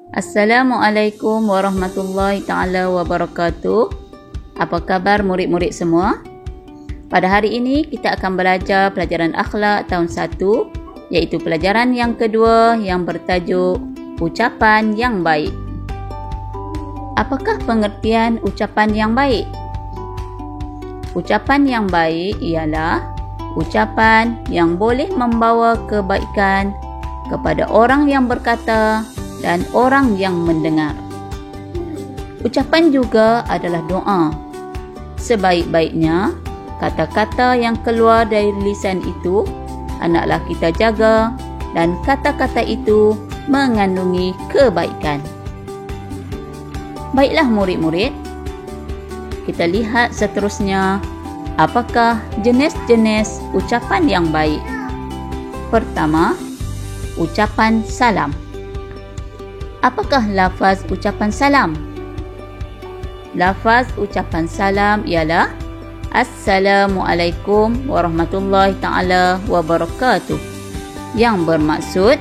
Assalamualaikum warahmatullahi ta'ala wabarakatuh. Apa khabar murid-murid semua? Pada hari ini kita akan belajar pelajaran akhlak tahun 1, iaitu pelajaran yang kedua yang bertajuk ucapan yang baik. Apakah pengertian ucapan yang baik? Ucapan yang baik ialah ucapan yang boleh membawa kebaikan kepada orang yang berkata dan orang yang mendengar. Ucapan juga adalah doa. Sebaik-baiknya, kata-kata yang keluar dari lisan itu hendaklah kita jaga dan kata-kata itu mengandungi kebaikan. Baiklah murid-murid, kita lihat seterusnya apakah jenis-jenis ucapan yang baik. Pertama, ucapan salam. Apakah lafaz ucapan salam? Lafaz ucapan salam ialah Assalamualaikum warahmatullahi ta'ala wabarakatuh, yang bermaksud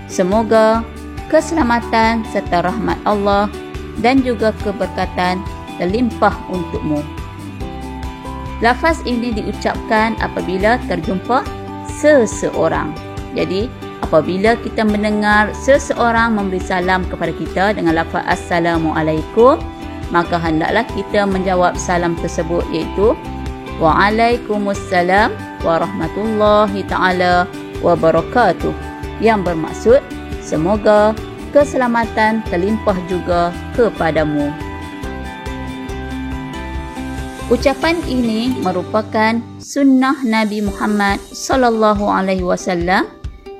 semoga keselamatan serta rahmat Allah dan juga keberkatan terlimpah untukmu. Lafaz ini diucapkan apabila terjumpa seseorang. Jadi, apabila kita mendengar seseorang memberi salam kepada kita dengan lafaz Assalamualaikum, maka hendaklah kita menjawab salam tersebut, iaitu Waalaikumsalam warahmatullahi ta'ala wabarakatuh, yang bermaksud semoga keselamatan terlimpah juga kepadamu. Ucapan ini merupakan sunnah Nabi Muhammad SAW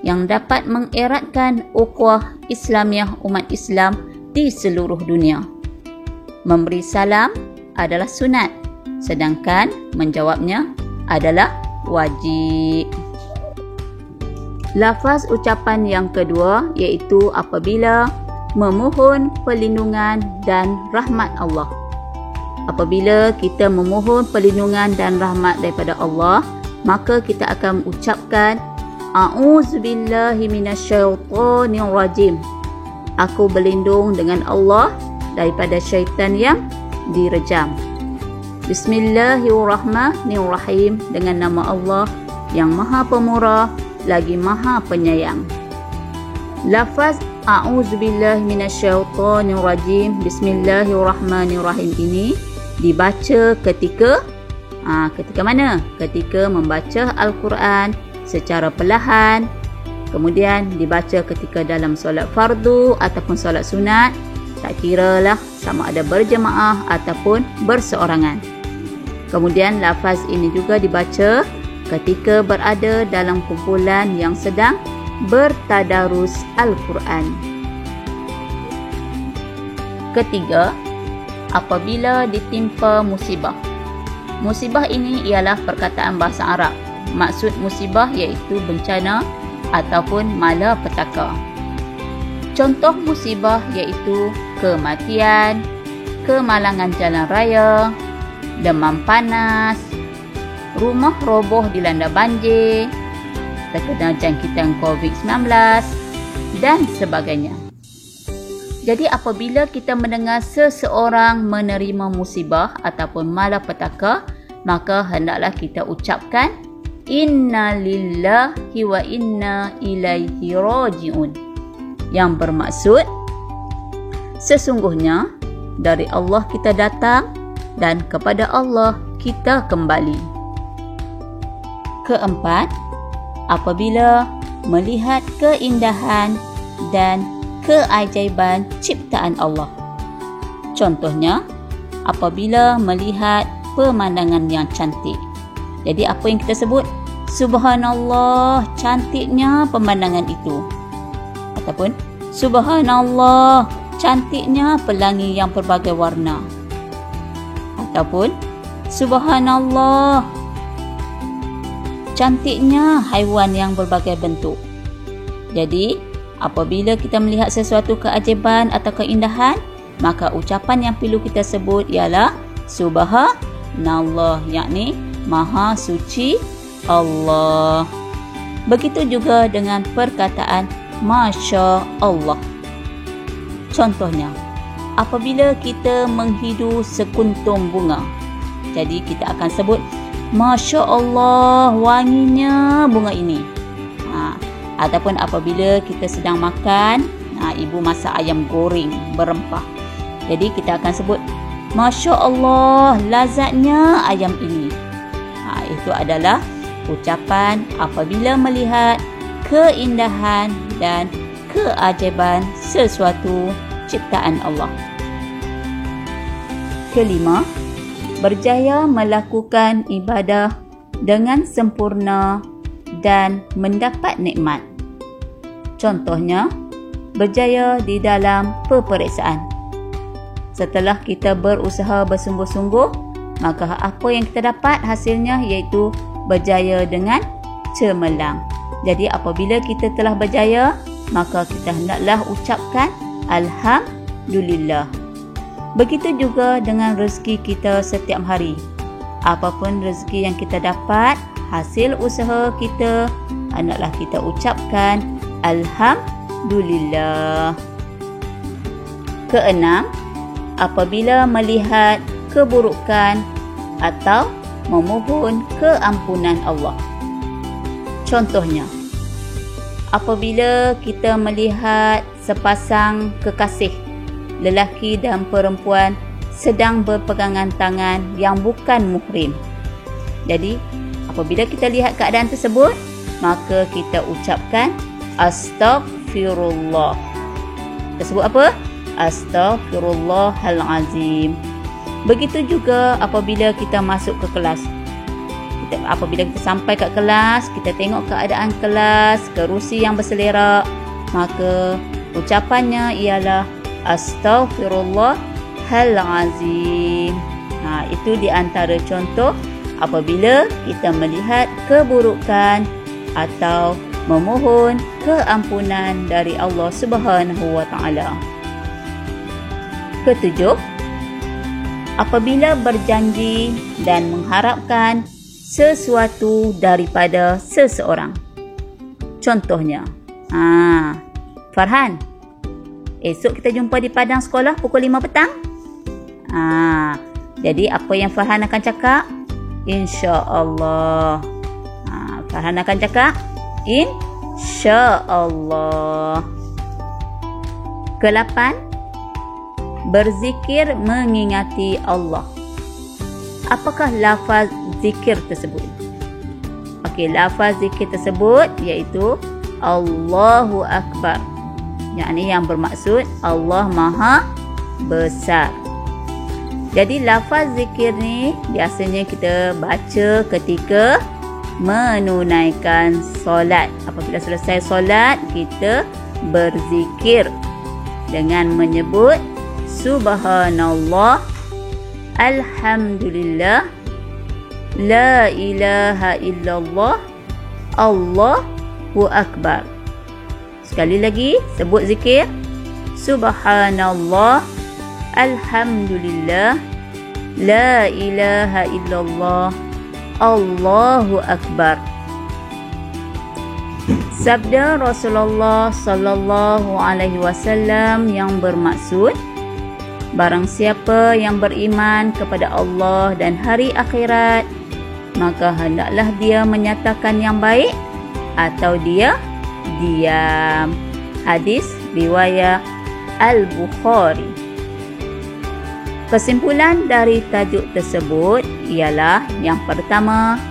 yang dapat mengeratkan ukhuwah Islamiah umat Islam di seluruh dunia. Memberi salam adalah sunat, sedangkan menjawabnya adalah wajib. Lafaz ucapan yang kedua iaitu apabila memohon perlindungan dan rahmat Allah. Apabila kita memohon perlindungan dan rahmat daripada Allah, maka kita akan ucapkan A'udzubillahi minasyaitonir rajim. Aku berlindung dengan Allah daripada syaitan yang direjam. Bismillahirrahmanirrahim, dengan nama Allah yang Maha Pemurah lagi Maha Penyayang. Lafaz A'udzubillahi minasyaitonir rajim, Bismillahirrahmanirrahim ini dibaca ketika mana? Ketika membaca Al-Quran secara perlahan, kemudian dibaca ketika dalam solat fardu ataupun solat sunat, tak kiralah sama ada berjemaah ataupun berseorangan. Kemudian lafaz ini juga dibaca ketika berada dalam kumpulan yang sedang bertadarus Al-Quran. Ketiga, apabila ditimpa musibah. Musibah ini ialah perkataan bahasa Arab. Maksud musibah iaitu bencana ataupun malapetaka. Contoh musibah iaitu kematian, kemalangan jalan raya, demam panas, rumah roboh dilanda banjir, terkena jangkitan COVID-19 dan sebagainya. Jadi apabila kita mendengar seseorang menerima musibah ataupun malapetaka, maka hendaklah kita ucapkan Inna lillahi wa inna ilaihi raji'un, yang bermaksud sesungguhnya dari Allah kita datang dan kepada Allah kita kembali. Keempat, apabila melihat keindahan dan keajaiban ciptaan Allah. Contohnya, apabila melihat pemandangan yang cantik. Jadi apa yang kita sebut? Subhanallah, cantiknya pemandangan itu. Ataupun Subhanallah, cantiknya pelangi yang berbagai warna. Ataupun Subhanallah, cantiknya haiwan yang berbagai bentuk. Jadi apabila kita melihat sesuatu keajaiban atau keindahan, maka ucapan yang perlu kita sebut ialah Subhanallah, yakni Maha Suci Allah. Begitu juga dengan perkataan Masya Allah. Contohnya, apabila kita menghidu sekuntum bunga, jadi kita akan sebut, Masya Allah, wanginya bunga ini. Ataupun apabila kita sedang makan, ibu masak ayam goreng berempah, jadi kita akan sebut, Masya Allah, lazatnya ayam ini. Itu adalah ucapan apabila melihat keindahan dan keajaiban sesuatu ciptaan Allah. Kelima, berjaya melakukan ibadah dengan sempurna dan mendapat nikmat. Contohnya, berjaya di dalam peperiksaan. Setelah kita berusaha bersungguh-sungguh, maka apa yang kita dapat hasilnya iaitu berjaya dengan cemerlang. Jadi apabila kita telah berjaya, maka kita hendaklah ucapkan Alhamdulillah. Begitu juga dengan rezeki kita setiap hari. Apapun rezeki yang kita dapat, hasil usaha kita, hendaklah kita ucapkan Alhamdulillah. Keenam, apabila melihat keburukan atau memohon keampunan Allah. Contohnya, apabila kita melihat sepasang kekasih, lelaki dan perempuan sedang berpegangan tangan yang bukan muhrim. Jadi, apabila kita lihat keadaan tersebut, maka kita ucapkan Astaghfirullah. Tersebut apa? Astaghfirullahalazim. Begitu juga apabila kita masuk ke kelas. Apabila kita sampai ke kelas, kita tengok keadaan kelas, kerusi yang berselerak, maka ucapannya ialah Astaghfirullahalazim. Itu di antara contoh apabila kita melihat keburukan atau memohon keampunan dari Allah Subhanahu wa taala. Ketujuh, apabila berjanji dan mengharapkan sesuatu daripada seseorang. Contohnya, Farhan, esok kita jumpa di padang sekolah pukul 5 petang. Jadi apa yang Farhan akan cakap? InsyaAllah. Farhan akan cakap InsyaAllah. Kelapan, berzikir mengingati Allah. Apakah lafaz zikir tersebut? Okey, lafaz zikir tersebut iaitu Allahu Akbar. Yang bermaksud Allah Maha Besar. Jadi lafaz zikir ni biasanya kita baca ketika menunaikan solat. Apabila selesai solat, kita berzikir dengan menyebut Subhanallah, Alhamdulillah, La ilaha illallah, Allahu Akbar. Sekali lagi, sebut zikir Subhanallah, Alhamdulillah, La ilaha illallah, Allahu Akbar. Sabda Rasulullah sallallahu alaihi wasallam yang bermaksud, barang siapa yang beriman kepada Allah dan hari akhirat, maka hendaklah dia menyatakan yang baik atau dia diam. Hadis riwayat Al-Bukhari. Kesimpulan dari tajuk tersebut ialah yang pertama,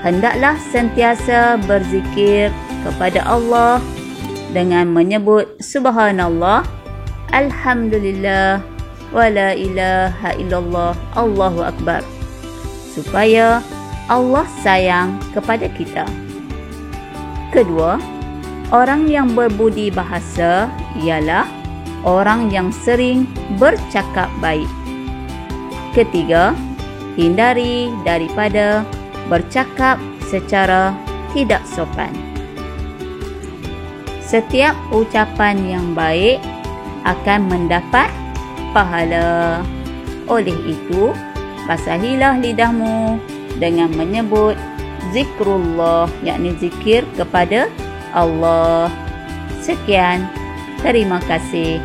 hendaklah sentiasa berzikir kepada Allah dengan menyebut Subhanallah, Alhamdulillah, wa la ilaha illallah, Allahu Akbar, supaya Allah sayang kepada kita. Kedua, orang yang berbudi bahasa ialah orang yang sering bercakap baik. Ketiga, hindari daripada bercakap secara tidak sopan. Setiap ucapan yang baik akan mendapat pahala. Oleh itu, basahilah lidahmu dengan menyebut zikrullah, yakni zikir kepada Allah. Sekian, terima kasih.